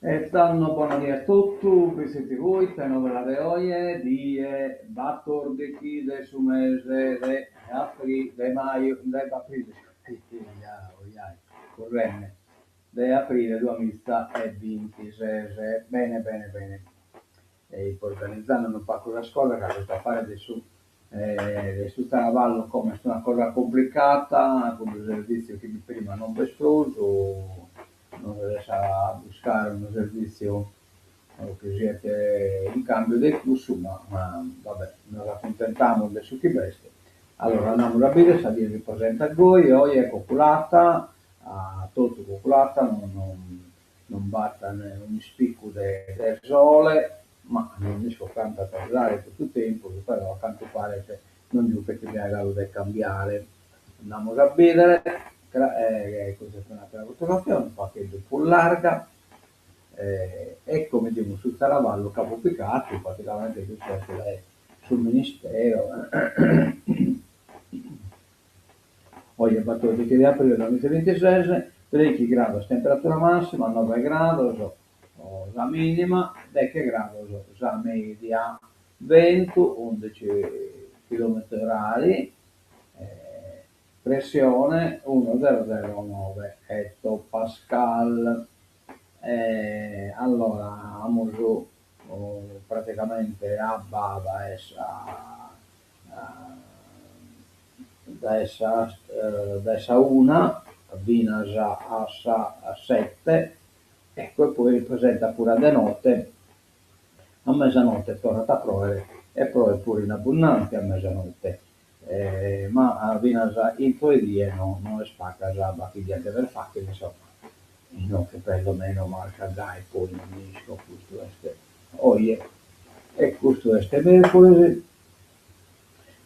E danno buonasera a tutti, qui siete voi, che novella di oggi, di 14 del su mese di aprile, di maio, di aprile, correnne, di aprile 2026, bene, bene, bene. E organizzando un po' con la scuola, che questa fare del su cavallo come è una cosa complicata, con un servizio che prima non vi escluso, non riesce a buscare un servizio che siete in cambio del flusso, ma vabbè, nos accontentiamo del su chi veste. Allora andiamo a vedere se vi presenta a voi, oggi è popolata, a tutto popolata, non batta un spicco del sole, ma non riesco tanto a parlare tutto il tempo, però a quanto pare che non dico che mi ha dato da cambiare. Andiamo a vedere, questa è una fotografia, un pacchetto un po' larga, e come dico sul Caravallo capopicato, praticamente tutto è sul Ministero. Oggi è 14 di aprile 2026, 13 gradi temperatura massima, 9 gradi la minima, 10 gradi la media, vento 11 km orari, pressione 1009 ettopascal. Allora, Amusu praticamente abbava essa da essa una, Vinasa a 7, ecco, e poi ripresenta pure a notte, a mezzanotte torna a provare e poi pure in abbondanza a mezzanotte. Ma a Vinasa in poesie non è spacca già la figlia del fatto, insomma, no, che perlomeno marca dai, poi non dico questo este. Oye, e questo este mercoledì,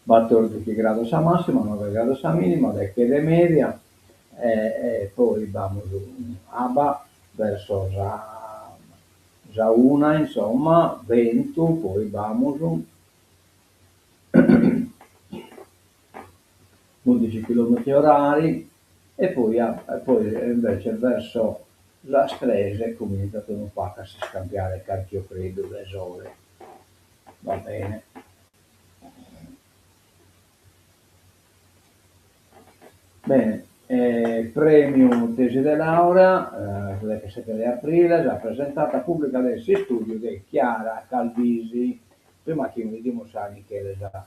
14 gradi a massima, 9 gradi a minima, 10 de media, e poi vamos a verso già una, insomma, vento, poi vamos 11 km orari, e poi invece verso la Strese cominciato un po' a si scambiare carchio freddo da sole. Va bene. Bene, premio tesi di laurea, del 7 di aprile, già presentata pubblica adesso studio di Chiara Calvisi, prima che mi dimostrare che è già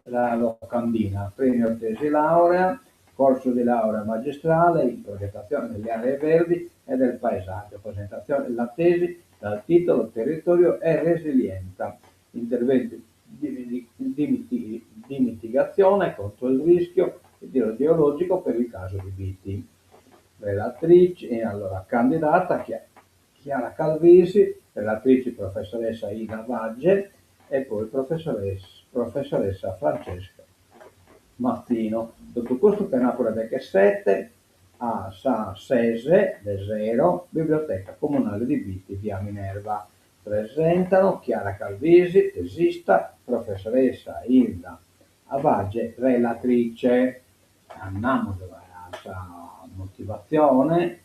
la locandina, premio tesi laurea, corso di laurea magistrale in progettazione delle aree verdi e del paesaggio, presentazione della tesi dal titolo Territorio e resilienza, interventi di mitigazione contro il rischio idrogeologico per il caso di Biti. Relatrice, e allora candidata Chiara Calvisi, relatrice professoressa Ida Vagge e poi professoressa Francesca Mattino. Tutto questo per Napoli del 7 a San Sese del Zero, Biblioteca Comunale di Biti, via Minerva. Presentano Chiara Calvisi, tesista, professoressa Ilda Avage, relatrice. Andiamo alla motivazione.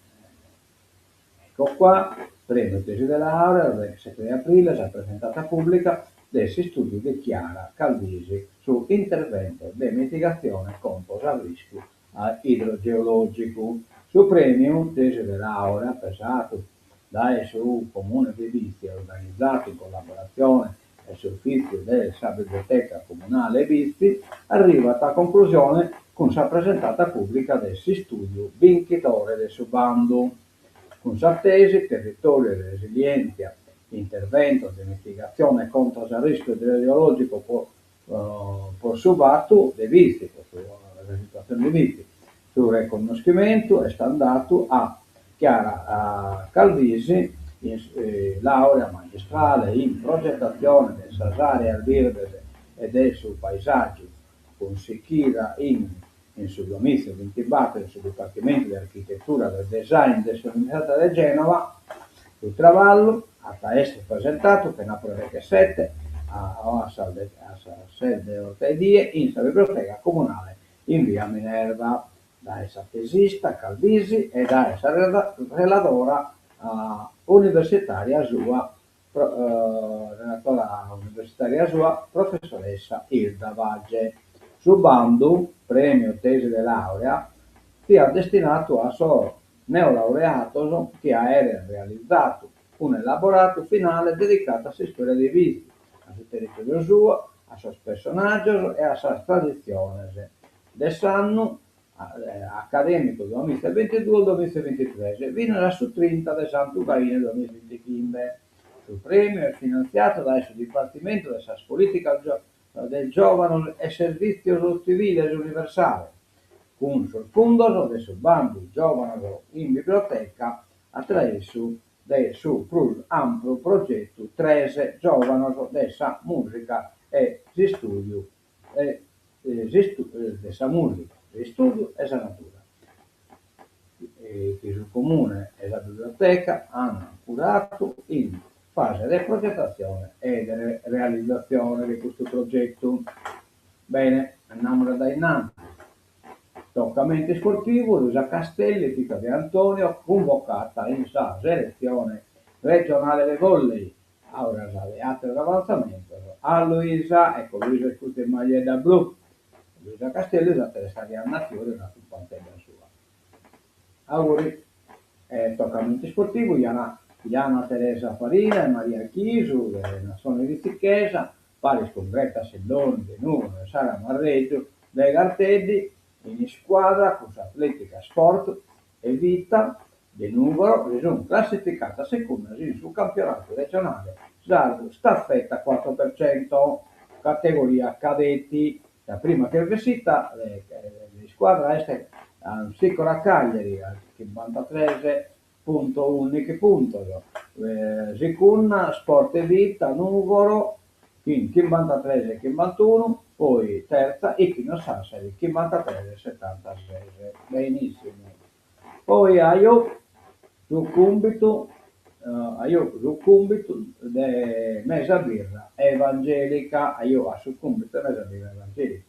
Ecco qua, premio tesi di laurea, il 7 di aprile, già presentata pubblica, dei studi di Chiara Calvisi su intervento di mitigazione contro il rischio idrogeologico. Su premio tesi di laurea, pesato da SU Comune di Visti, organizzato in collaborazione e ufficio della Biblioteca Comunale Visti, arriva a conclusione con sa presentata pubblica del studio vincitore del suo bando, con sa tesi Territorio e resilienza intervento di mitigazione contro il rischio idrogeologico por subatu de visti, la situazione di visti. Sul riconoscimento è stato a Chiara Calvisi laurea magistrale in progettazione delle aree verde e del suo paesaggio con Sichira in sul domicilio di Intibato sul Dipartimento di Architettura del Design dell'Università di Genova. Sul travallo a essere presentato che Napoli 7 a sede ortodie in biblioteca comunale in via Minerva da essa tesista Calvisi e da essa relatore universitaria sua professoressa Ilda Vagge. Su bando premio tesi di laurea sia destinato a solo neolaureato che ha realizzato un elaborato finale dedicato a storia dei visti, a suo territorio suo, a suo personaggio e a sua tradizione. Dell'anno accademico 2022-2023, viene su 30 del Santo Ucraina 2025. Il premio è finanziato dal Dipartimento della Politica del Giovane e Servizio Civile Universale, con sul fondo del bando Giovane in Biblioteca attraverso del suo ampio progetto 13 Giovane dessa musica e di studio dessa musica, di studio e natura. Che il comune e la biblioteca hanno curato in fase di progettazione e di realizzazione di questo progetto. Bene, andiamo da innanzi. Toccamento sportivo, Luisa Castelli, Tito Di Antonio, convocata in selezione regionale di volley, ora alle altre d'avanzamento. A Luisa, ecco Luisa è tutta in maglia blu. Luisa Castelli è stata di nazione, una pantella sua. Auguri. Toccamento sportivo, Diana Teresa Farina e Maria Chisu, delle Nazioni di Chiesa, pari con Greta Selloni, De Nuovo e Sara Marreggio, dei Garteddi, in squadra con atletica, sport e vita di numero sono classificata seconda sul campionato regionale sardo staffetta 4%, categoria cadetti. La prima classifica di squadra è Sicora Cagliari al 53,11 punti, Sicunna Sport e Vita Nuvolo 53 e 51, poi terza Ichino Sassari 53 e 76. Benissimo. Poi io succumbito de Mesa Birra Evangelica, io a succumbito Mesa Birra Evangelica.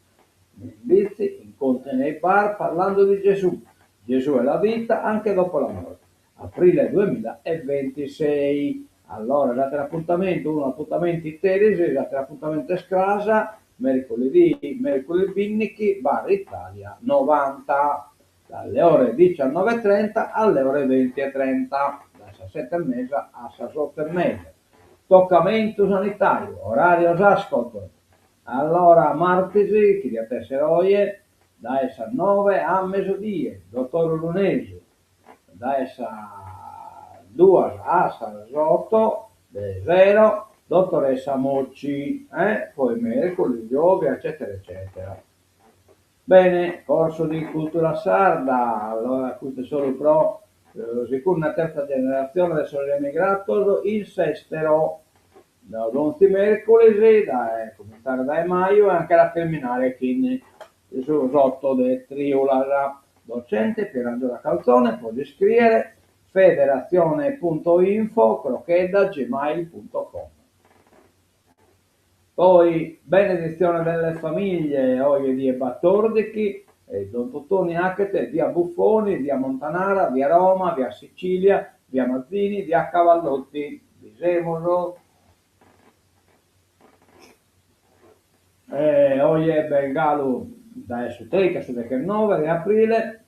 Vizi, incontri nei bar parlando di Gesù. Gesù è la vita anche dopo la morte. Aprile 2026. Allora, date l'appuntamento, un appuntamento interi, date l'appuntamento Escrasa, mercoledì Binnichi, Bar Italia 90, dalle ore 19.30 alle ore 20.30, da 7.30 a 8.30. Toccamento sanitario, orario Ascolto. Allora, martedì, chi a Tesseroie, da essa 9 a mezzodì, dottor Lunesi, da essa 2 a 8, 0, dottoressa Mocci, poi mercoledì, yoga, eccetera, eccetera. Bene, corso di cultura sarda, allora questo è solo pro, sicuro una terza generazione del sole emigrato, il sestero, da Donzi mercoledì, da cominciare da maio e anche la terminale quindi sul rotto del Triulara. Docente Pierangelo Calzone, puoi scrivere federazione.info@gmail.com. Poi benedizione delle famiglie, oggi di Battordichi, Don Tottoni Acchete, via Buffoni, via Montanara, via Roma, via Sicilia, via Mazzini, via Cavallotti, di Semolo. Oggi è Bengalo da Esoterica, su che 9 di aprile,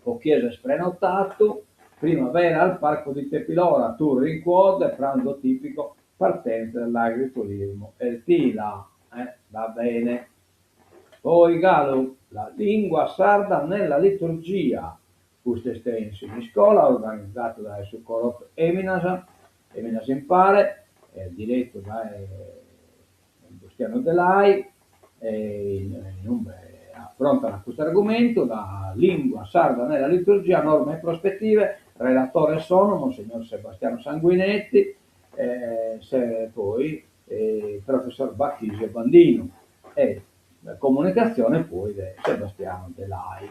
con chiesa sprenotato, primavera al parco di Tepilora, tour in quad, pranzo tipico, partenza dell'agriturismo. E Tila, va bene. Poi Galo, la lingua sarda nella liturgia, queste estensi di scuola organizzato da Succorot Eminasa, e me ne si impare, diretto da Bustiano Delai, affrontano questo argomento, la lingua sarda nella liturgia, norme e prospettive, relatore sono Monsignor Sebastiano Sanguinetti, poi il professor Bacchisio Bandino e la comunicazione poi di Sebastiano Delai.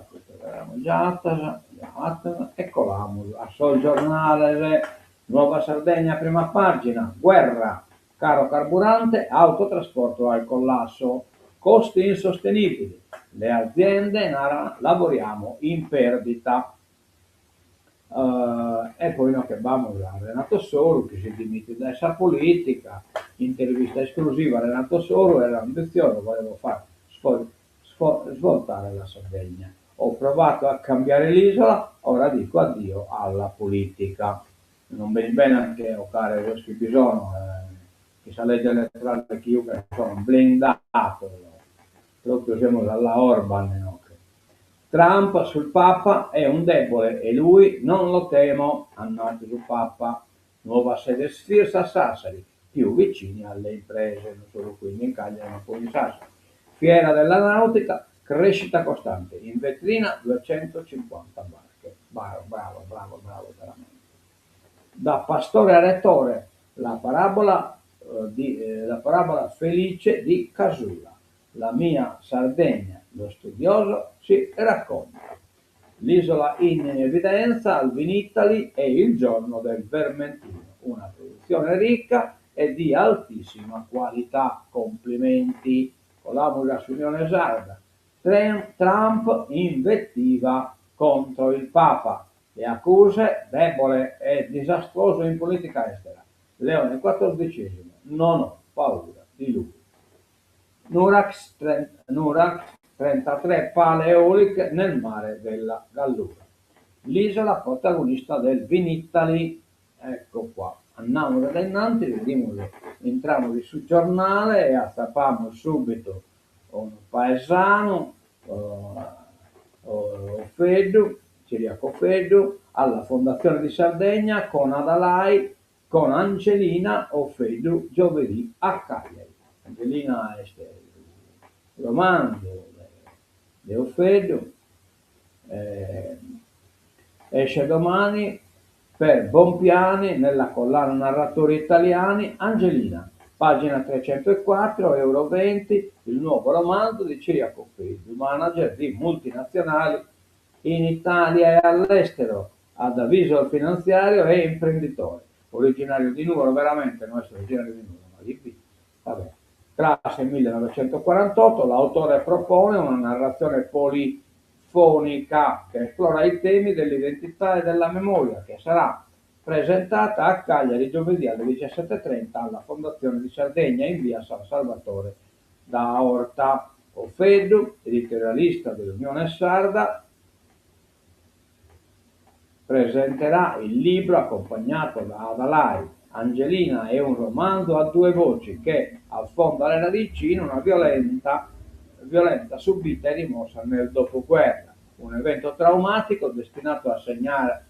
Questo l'abbiamo già fatto, eccola, a Sol Giornale, Nuova Sardegna, prima pagina, guerra, caro carburante, autotrasporto al collasso, costi insostenibili, le aziende lavoriamo in perdita. E poi noi che abbiamo Renato Soro che si dimette da essa politica, intervista esclusiva a Renato Soro, era ambizioso, volevo far svoltare la Sardegna. Ho provato a cambiare l'isola, ora dico addio alla politica. Non bene bene anche Ocare Roschi Bisogno, che sa legge elettorale che io che sono blindato, proprio siamo dalla Orban, no? Trump sul Papa è un debole e lui non lo temo, annuncia sul Papa. Nuova sede Sfirs a Sassari, più vicini alle imprese, non solo qui in Cagliari ma poi in Sassari. Fiera della Nautica, crescita costante, in vetrina 250 barche. Bravo, veramente. Da pastore a rettore, la parabola felice di Casulla. La mia Sardegna, lo studioso si racconta. L'isola in evidenza al Vinitaly e il giorno del Vermentino. Una produzione ricca e di altissima qualità. Complimenti. Con la musica sull'Unione Sarda. Trump invettiva contro il Papa. Le accuse, debole e disastroso in politica estera. Leone XIV, non ho paura di lui. Nurax 33 pale eoliche nel mare della Gallura. L'isola protagonista del Vinitaly, ecco qua. Andiamo da innanzi, entriamo sul giornale e attrappiamo subito un paesano, Feddu, Ciriaco Feddu, alla Fondazione di Sardegna con Adalai, con Angelina Offedu giovedì a Cagliari. Angelina è il romanzo di Offedu, esce domani per Bompiani nella collana Narratori Italiani. Angelina, pagina 304, euro 20, il nuovo romanzo di Ciriaco Offedu, manager di multinazionali in Italia e all'estero, ad avviso finanziario e imprenditore. Originario di Nuoro, veramente non è originario di Nuoro, ma di qui. Vabbè. Classe 1948, l'autore propone una narrazione polifonica che esplora i temi dell'identità e della memoria, che sarà presentata a Cagliari giovedì alle 17:30 alla Fondazione di Sardegna in via San Salvatore da Orta. Offedu, editorialista dell'Unione Sarda, presenterà il libro accompagnato da Adalai. Angelina è un romanzo a due voci che affonda le radici in una violenza subita e rimossa nel dopoguerra, un evento traumatico destinato a segnare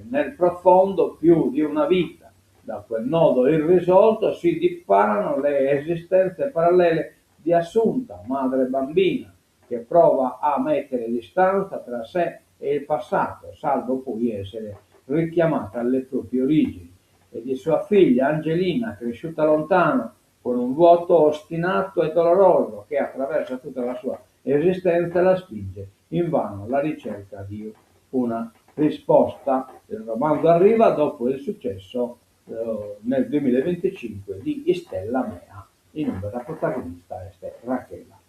nel profondo più di una vita. Da quel nodo irrisolto si disparano le esistenze parallele di Assunta, madre bambina, che prova a mettere distanza tra sé e il passato, salvo poi essere richiamata alle proprie origini, e di sua figlia Angelina, cresciuta lontano, con un vuoto ostinato e doloroso che attraversa tutta la sua esistenza e la spinge invano alla ricerca di una risposta. Il romanzo arriva dopo il successo nel 2025 di Stella Mea, in cui la protagonista è Rachela.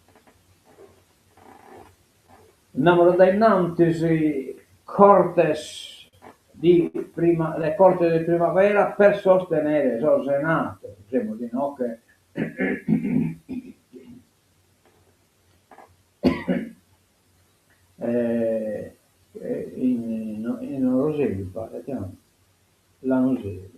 Andiamo dai Nantisi, Cortes le corte di primavera per sostenere Sosenato, diciamo di no che in Roselli vediamo la Roselli,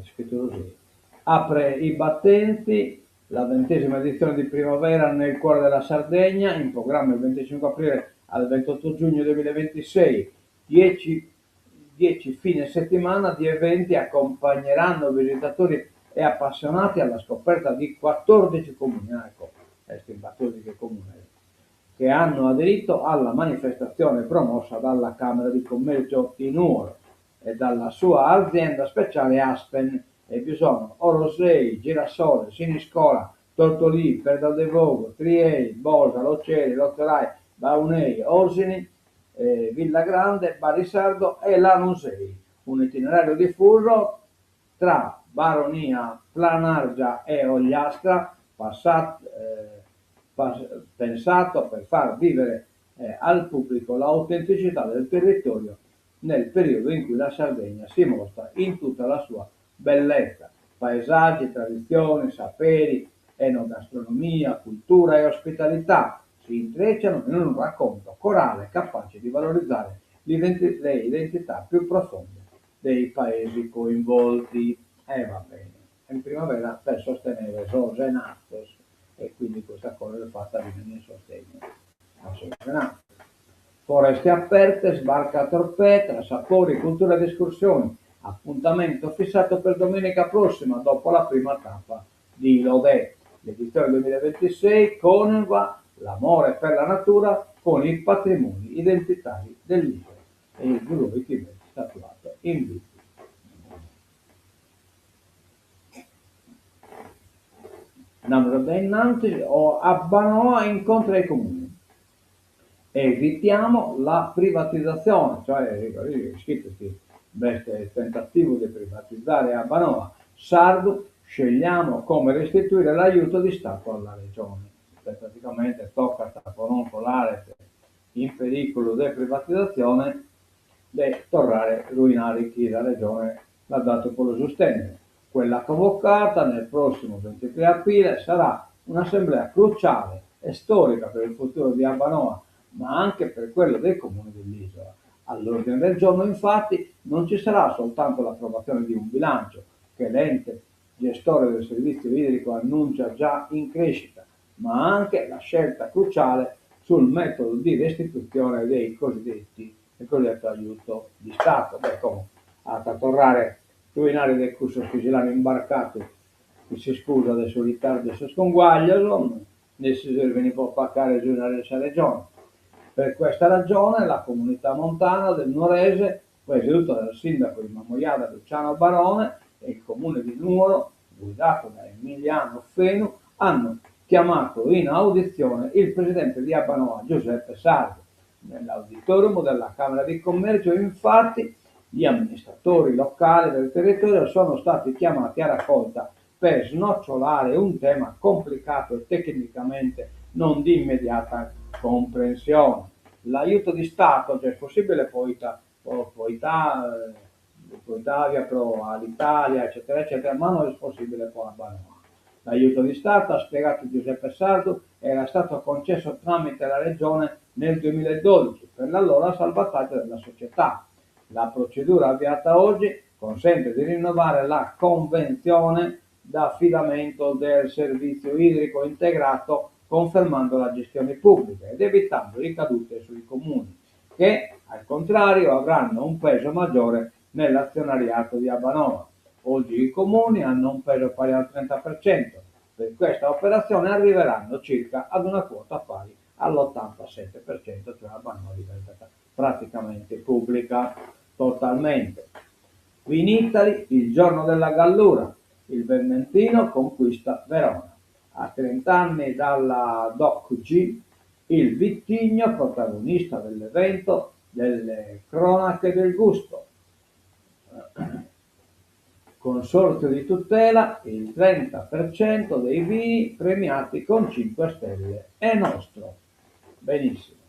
scritto Roselli. Apre i battenti la 20ª edizione di primavera nel cuore della Sardegna, in programma il 25 aprile al 28 giugno 2026, 10 fine settimana di eventi accompagneranno visitatori e appassionati alla scoperta di 14 comuni, ecco, 14 comuni, che hanno aderito alla manifestazione promossa dalla Camera di Commercio di Nuoro e dalla sua azienda speciale Aspen, e vi sono Orosei, Girasole, Siniscola, Tortolì, Perdaldevogo, Triei, Bosa, Loceri, Lotterai, Baunei, Orsini, Villagrande, Barisardo e Lanusei. Un itinerario diffuso tra Baronia, Planargia e Ogliastra, pensato per far vivere al pubblico l'autenticità del territorio nel periodo in cui la Sardegna si mostra in tutta la sua bellezza. Paesaggi, tradizioni, saperi, enogastronomia, cultura e ospitalità si intrecciano in un racconto corale capace di valorizzare le identità più profonde dei paesi coinvolti. Va bene. In primavera per sostenere Sosenatos, e quindi questa cosa è fatta di venire in sostegno a Sosenatos. Foreste aperte, sbarca a Torpè, tra sapori, cultura ed escursioni. Appuntamento fissato per domenica prossima, dopo la prima tappa di Lodè. L'edizione 2026 coniuga l'amore per la natura con i patrimoni identitari dell'isola e il Gruichi statuato in vita. Innanzi o Abbanoa incontra i comuni. Evitiamo la privatizzazione, cioè il tentativo di privatizzare Abbanoa. Sardo, scegliamo come restituire l'aiuto di Stato alla regione. Praticamente tocca a in pericolo di privatizzazione di tornare ruinare chi la regione l'ha dato per lo sostegno. Quella convocata nel prossimo 23 aprile sarà un'assemblea cruciale e storica per il futuro di Abbanoa, ma anche per quello dei comuni dell'isola. All'ordine del giorno, infatti, non ci sarà soltanto l'approvazione di un bilancio, che l'ente gestore del servizio idrico annuncia già in crescita, ma anche la scelta cruciale sul metodo di restituzione del cosiddetto aiuto di Stato. Come a tornare ruinare del curso siciliano imbarcato, che si scusa del suo ritardo e suo sconguaglio, ne si deve venire a paccare giù nella regione. Per questa ragione la comunità montana del Nuorese, presieduta dal sindaco di Mamoiada Luciano Barone, e il comune di Nuoro, guidato da Emiliano Fenu, hanno chiamato in audizione il presidente di Abbanoa, Giuseppe Sardo. Nell'auditorium della Camera di Commercio, infatti, gli amministratori locali del territorio sono stati chiamati a raccolta per snocciolare un tema complicato e tecnicamente non di immediata comprensione. L'aiuto di Stato, cioè è possibile Italia Pro all'Italia, eccetera, eccetera, ma non è possibile con Abbanoa. L'aiuto di Stato, ha spiegato Giuseppe Sardo, era stato concesso tramite la Regione nel 2012 per l'allora salvataggio della società. La procedura avviata oggi consente di rinnovare la convenzione d'affidamento del servizio idrico integrato, confermando la gestione pubblica ed evitando ricadute sui comuni, che al contrario avranno un peso maggiore nell'azionariato di Abbanoa. Oggi i comuni hanno un peso pari al 30%. Per questa operazione arriveranno circa ad una quota pari all'87%, cioè Abbanoa diventa praticamente pubblica totalmente. Vinitali, il giorno della Gallura, il Vermentino conquista Verona. A 30 anni dalla Doc G, il Vittigno, protagonista dell'evento, delle cronache del gusto. Consorzio di tutela, il 30% dei vini premiati con 5 stelle è nostro. Benissimo.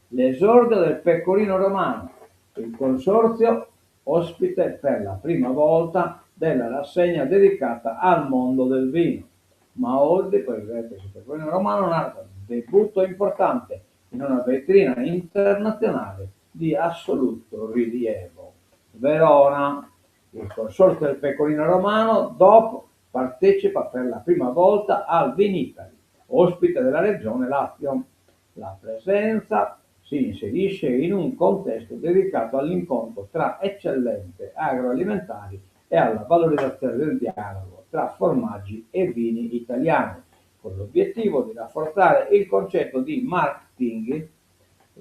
L'esordio del Pecorino Romano, il consorzio ospite per la prima volta della rassegna dedicata al mondo del vino. Ma oggi, poi vedete, il Pecorino Romano è un debutto importante in una vetrina internazionale di assoluto rilievo. Verona, il consorzio del Pecorino Romano, dopo partecipa per la prima volta al Vinitali, ospite della regione Lazio. La presenza si inserisce in un contesto dedicato all'incontro tra eccellenze agroalimentari e alla valorizzazione del dialogo tra formaggi e vini italiani, con l'obiettivo di rafforzare il concetto di marketing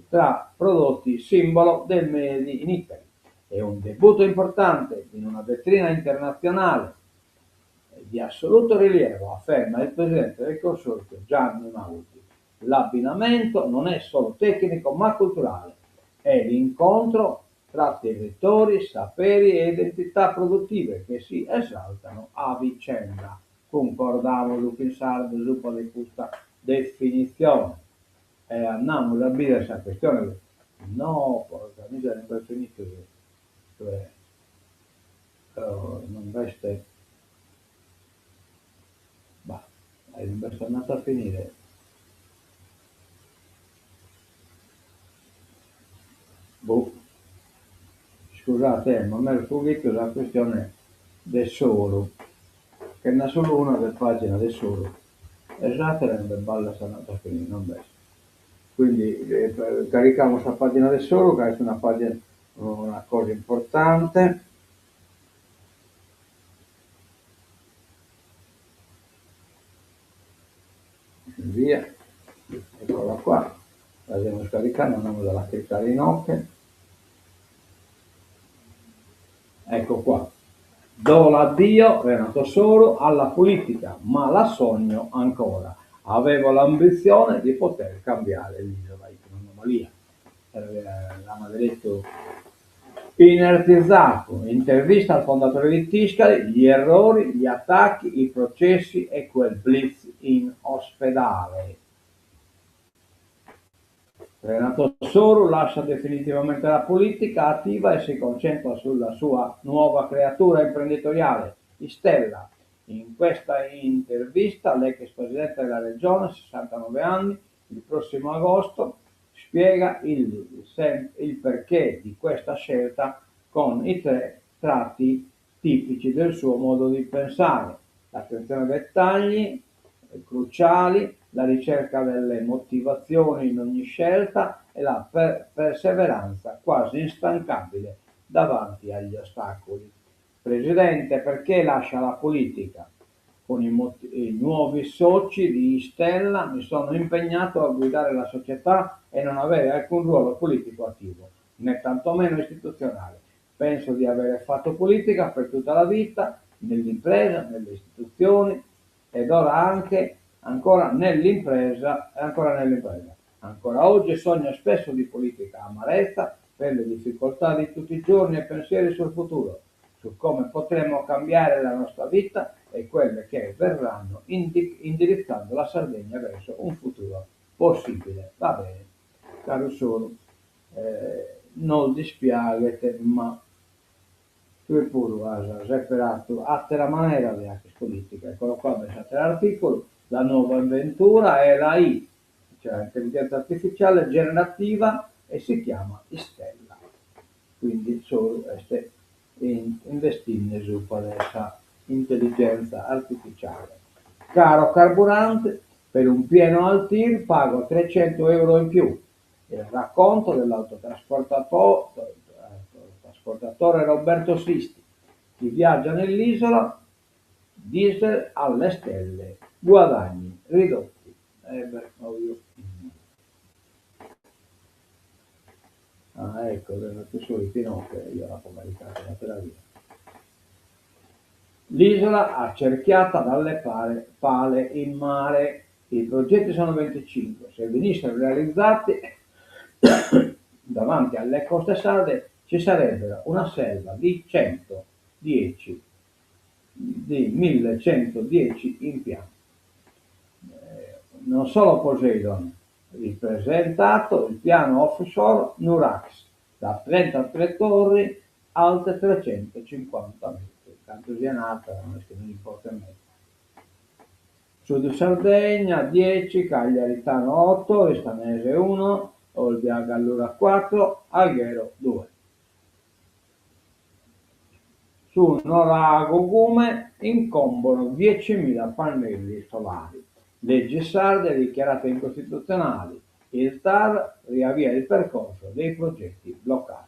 tra prodotti simbolo del Made in Italy. È un debutto importante in una vetrina internazionale di assoluto rilievo, afferma il presidente del consorzio Gianni Mauti. L'abbinamento non è solo tecnico ma culturale, è l'incontro tra territori, saperi e identità produttive che si esaltano a vicenda. Concordavo su sardo su questa definizione. E andiamo a dire questa questione. No, porca miseria, non è finito. Cioè, non resta. Bah, è andata a finire. Boh, scusate, ma mi ero fuggito la questione del solo, che ne ha solo una per pagina del solo. Esatto, sarebbe bella se andata a finire, non bene. Quindi carichiamo questa pagina del solo, che è una pagina, una cosa importante. Via, eccola qua, la devo scaricare, andiamo dalla scaricare in occhio. Ecco qua. Do l'addio, Renato Soro, alla politica, ma la sogno ancora. Avevo l'ambizione di poter cambiare l'isola in un'anomalia. L'hanno detto inertizzato, intervista al fondatore di Tiscali, gli errori, gli attacchi, i processi e quel blitz in ospedale. Renato Soro lascia definitivamente la politica attiva e si concentra sulla sua nuova creatura imprenditoriale, Stella. In questa intervista l'ex presidente della regione, 69 anni, il prossimo agosto, spiega il perché di questa scelta con i 3 tratti tipici del suo modo di pensare: l'attenzione ai dettagli cruciali, la ricerca delle motivazioni in ogni scelta e la perseveranza quasi instancabile davanti agli ostacoli. Presidente, perché lascia la politica? Con i nuovi soci di Stella mi sono impegnato a guidare la società e non avere alcun ruolo politico attivo, né tantomeno istituzionale. Penso di aver fatto politica per tutta la vita, nell'impresa, nelle istituzioni ed ora anche ancora nell'impresa. Ancora oggi sogno spesso di politica, amarezza per le difficoltà di tutti i giorni e pensieri sul futuro, su come potremo cambiare la nostra vita e quelle che verranno, indirizzando la Sardegna verso un futuro possibile. Va bene, caro Solo, non dispiace, ma tu pure guarda, separato a la maniera di anche politica. Eccolo qua, pensate l'articolo, la nuova avventura è la I, cioè l'intelligenza artificiale generativa e si chiama Stella. Quindi solo investire su questa intelligenza artificiale. Caro carburante, per un pieno al tir pago 300 euro in più. Il racconto dell'autotrasportatore Roberto Sisti. Chi viaggia nell'isola, diesel alle stelle, guadagni ridotti. Ah, ecco, avevo solo il Pinocchio e io la pubblicata la via. L'isola accerchiata dalle pale in mare. I progetti sono 25. Se venissero realizzati davanti alle coste sarde ci sarebbero una selva di 110, di 1110 impianti. Non solo Poseidon, ripresentato il piano offshore Nurax da 33 torri alte 350 metri. Tanto sia nata, non è che non importa a me. Sud Sardegna 10, Cagliaritano 8, Ristanese 1, Olbia Gallura 4, Alghero 2. Su Norago Gume incombono 10.000 pannelli solari. Leggi sarde dichiarate incostituzionali. Il TAR riavvia il percorso dei progetti bloccati.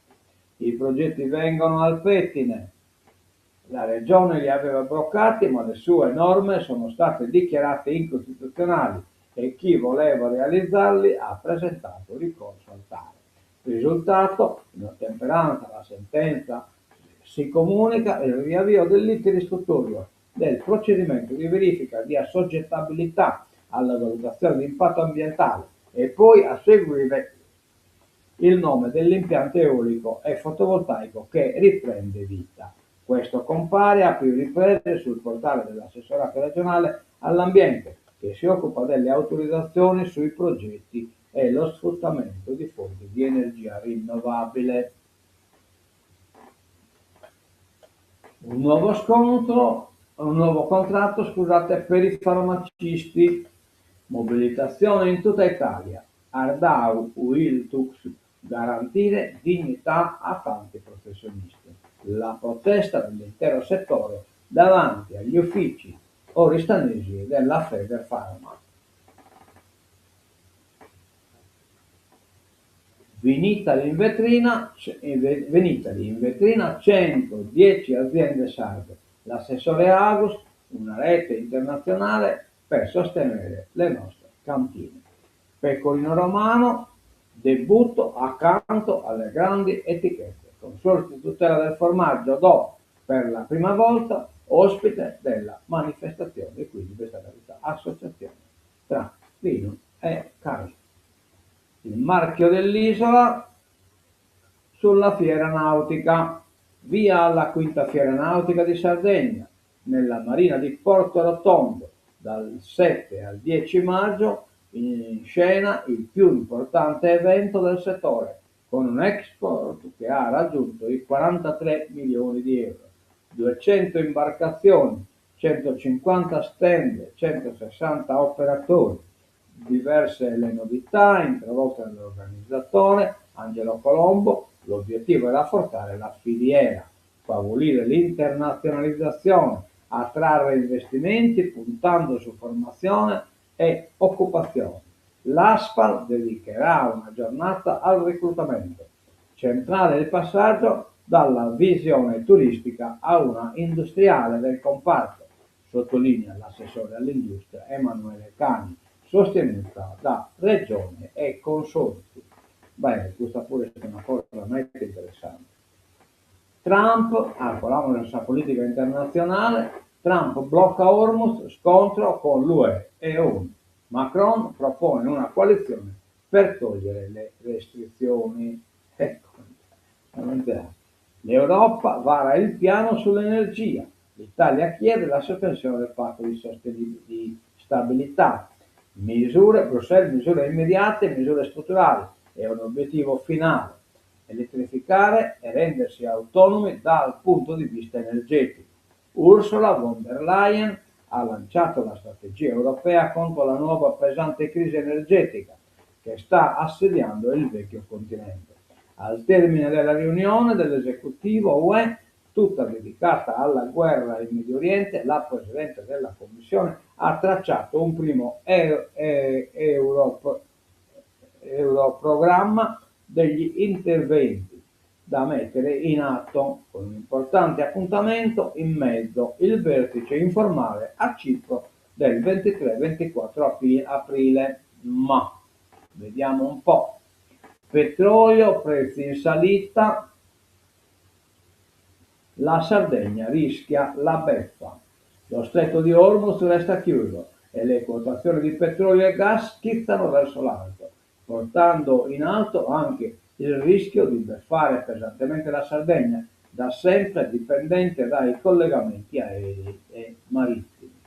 I progetti vengono al pettine. La Regione li aveva bloccati, ma le sue norme sono state dichiarate incostituzionali e chi voleva realizzarli ha presentato ricorso al TAR. Risultato, in ottemperanza alla sentenza, si comunica il riavvio dell'iter istruttorio del procedimento di verifica di assoggettabilità alla valutazione di impatto ambientale e poi a seguire il nome dell'impianto eolico e fotovoltaico che riprende vita. Questo compare a più riprese sul portale dell'assessorato regionale all'ambiente, che si occupa delle autorizzazioni sui progetti e lo sfruttamento di fonti di energia rinnovabile. Un nuovo contratto, scusate, per i farmacisti, mobilitazione in tutta Italia, Ardau, UIL, Tux, garantire dignità a tanti professionisti. La protesta dell'intero settore davanti agli uffici oristanesi della Federfarma. Vinitali in vetrina 110 aziende sarde, l'assessore Agus, una rete internazionale per sostenere le nostre cantine. Pecorino Romano, debutto accanto alle grandi etichette, consorzio di tutela del formaggio DO per la prima volta ospite della manifestazione e quindi questa associazione tra vino e carne. Il marchio dell'isola sulla fiera nautica, via alla quinta fiera nautica di Sardegna, nella marina di Porto Rotondo, dal 7 al 10 maggio, in scena il più importante evento del settore, con un export che ha raggiunto i 43 milioni di euro, 200 imbarcazioni, 150 stand, 160 operatori. Diverse le novità introdotte dall'organizzatore Angelo Colombo. L'obiettivo è rafforzare la filiera, favorire l'internazionalizzazione, attrarre investimenti puntando su formazione e occupazione. L'ASPAL dedicherà una giornata al reclutamento. Centrale il passaggio dalla visione turistica a una industriale del comparto, sottolinea l'assessore all'industria Emanuele Cani, sostenuta da regione e consorzi. Beh, questa pure è una cosa veramente interessante. Trump, parliamo della sua politica internazionale, Trump blocca Hormuz, scontro con l'UE e ONU. Macron propone una coalizione per togliere le restrizioni. Ecco, l'Europa vara il piano sull'energia. L'Italia chiede la sospensione del patto di stabilità. Bruxelles, misure immediate, misure strutturali e un obiettivo finale: elettrificare e rendersi autonomi dal punto di vista energetico. Ursula von der Leyen ha lanciato la strategia europea contro la nuova pesante crisi energetica che sta assediando il vecchio continente. Al termine della riunione dell'esecutivo UE, tutta dedicata alla guerra in Medio Oriente, la Presidente della Commissione ha tracciato un primo europrogramma degli interventi da mettere in atto, con un importante appuntamento in mezzo, il vertice informale a Cipro del 23-24 aprile. Ma vediamo un po'. Petrolio, prezzi in salita, la Sardegna rischia la beffa. Lo stretto di Hormuz resta chiuso e le quotazioni di petrolio e gas schizzano verso l'alto, portando in alto anche il rischio di beffare pesantemente la Sardegna, da sempre dipendente dai collegamenti aerei e marittimi.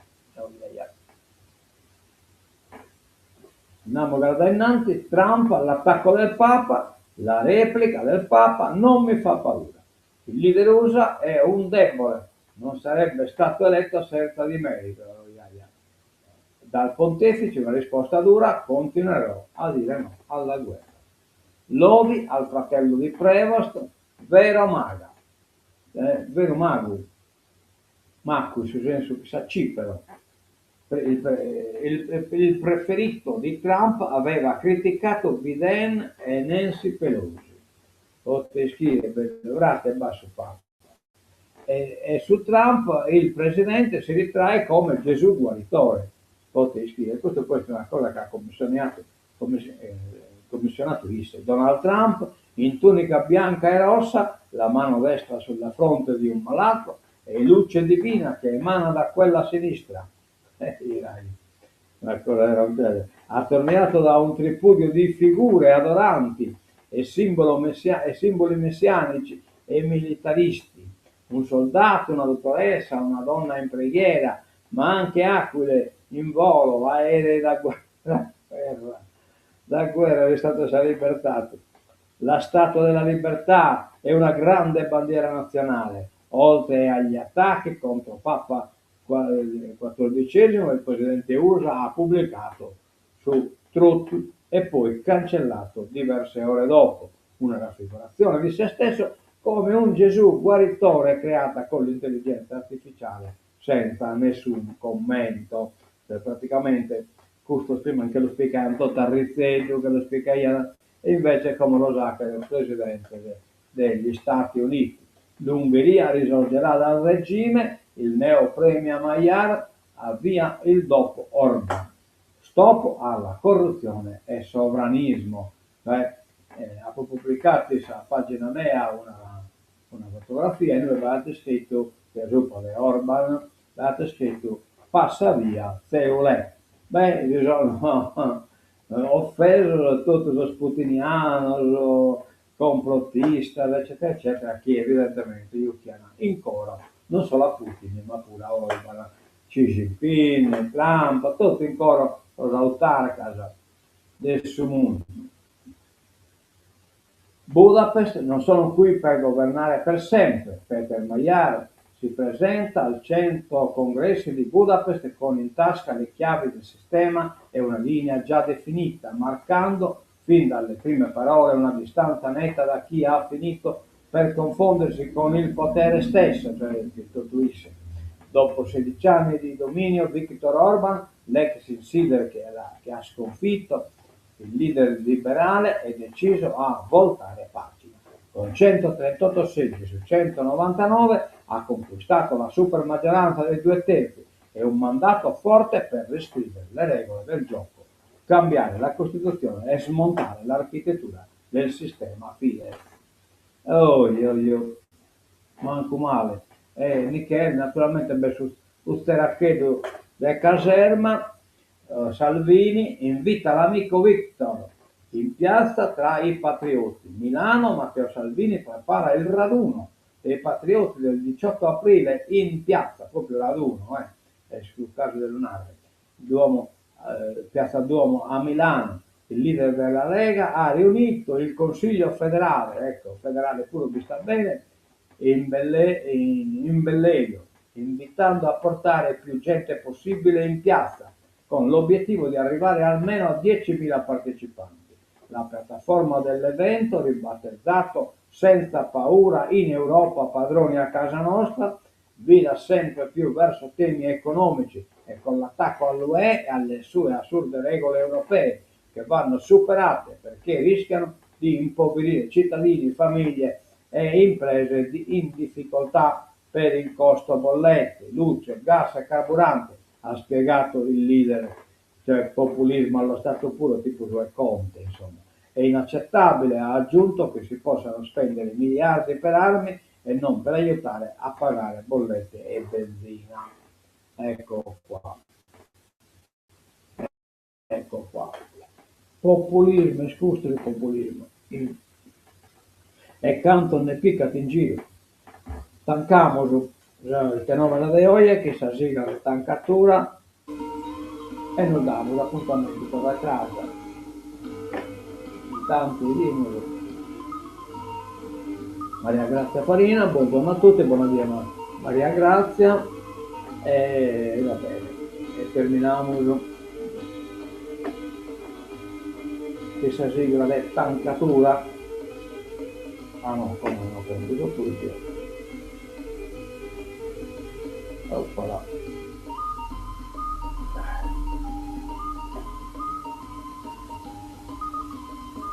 Andiamo guarda innanzi, Trump all'attacco del Papa, la replica del Papa non mi fa paura. Il leader USA è un debole, non sarebbe stato eletto senza di merito. Dal pontefice una risposta dura: continuerò a dire no alla guerra. Lodi al fratello di Prevost, vero mago, Macus, senso che sa Cipero. il preferito di Trump aveva criticato Biden e Nancy Pelosi. Montesquieu, Bellevrate e Basso Papo. E su Trump il presidente si ritrae come Gesù guaritore. Montesquieu. E questo poi è una cosa che ha commissionato Isse. Donald Trump in tunica bianca e rossa, la mano destra sulla fronte di un malato e luce divina che emana da quella sinistra. Attorniato da un tripudio di figure adoranti e simboli messianici e militaristi, un soldato, una dottoressa, una donna in preghiera, ma anche aquile in volo, aerei da guerra è stato libertato. La Statua della Libertà è una grande bandiera nazionale, oltre agli attacchi contro Papa XIV, il presidente USA ha pubblicato su Truth e poi cancellato diverse ore dopo una raffigurazione di se stesso come un Gesù guaritore creata con l'intelligenza artificiale senza nessun commento. Cioè, praticamente questo prima che lo spiega Antonio Tarrizzeggio, che lo spiega io, e invece come lo sa che è il presidente degli Stati Uniti. L'Ungheria risorgerà dal regime, il neo premio Maiar avvia il dopo Orban. Stop alla corruzione e sovranismo. Ha pubblicato sulla pagina mia una fotografia e noi avevate scritto, per esempio di Orban, avevate scritto passa via, Zeulè. Beh, io sono offeso tutto lo sputiniano, lo complottista, eccetera, eccetera, che evidentemente io chiamo in coro, non solo a Putin, ma pure a Orban, Xi Jinping, Trump, tutto in coro, l'autarca del suo mondo. Budapest non sono qui per governare per sempre. Peter Maiar si presenta al 100 congressi di Budapest con in tasca le chiavi del sistema e una linea già definita, marcando fin dalle prime parole una distanza netta da chi ha finito per confondersi con il potere stesso, cioè il Tatuisse. Dopo 16 anni di dominio, Viktor Orban, l'ex insider che ha sconfitto il leader liberale, è deciso a voltare pagina. Con 138 seggi su 199 ha conquistato la supermaggioranza dei 2/3 e un mandato forte per riscrivere le regole del gioco, cambiare la Costituzione e smontare l'architettura del sistema Fidesz. Manco male. Michele, naturalmente, su Steracchedo del Caserma, Salvini invita l'amico Victor in piazza tra i patrioti. Milano, Matteo Salvini prepara il raduno dei patrioti del 18 aprile in piazza, proprio raduno, è sul caso del Lunare, piazza Duomo a Milano. Il leader della Lega ha riunito il Consiglio federale, ecco, federale pure mi sta bene, in Bellegio, invitando a portare più gente possibile in piazza, con l'obiettivo di arrivare almeno a 10.000 partecipanti. La piattaforma dell'evento, ribattezzato Senza paura in Europa, padroni a casa nostra, vira sempre più verso temi economici e con l'attacco all'UE e alle sue assurde regole europee che vanno superate perché rischiano di impoverire cittadini, famiglie e imprese in difficoltà per il costo bollette, luce, gas e carburante, ha spiegato il leader. Cioè populismo allo stato puro tipo due Conte, insomma. È inaccettabile, ha aggiunto, che si possano spendere miliardi per armi e non per aiutare a pagare bollette e benzina. Ecco qua. Ecco qua. Populismo, scusa il populismo. E canto ne piccati in giro. Tancamos il fenomeno de hoy, que se siga la tancatura e nos damos appuntamento per la casa. Intanto dimmi Maria Grazia Farina, buongiorno a tutti, buonasera Maria Grazia e va bene, e terminamos che si sigla la tancatura. Ah no, come non ho capito tutto. Oppala.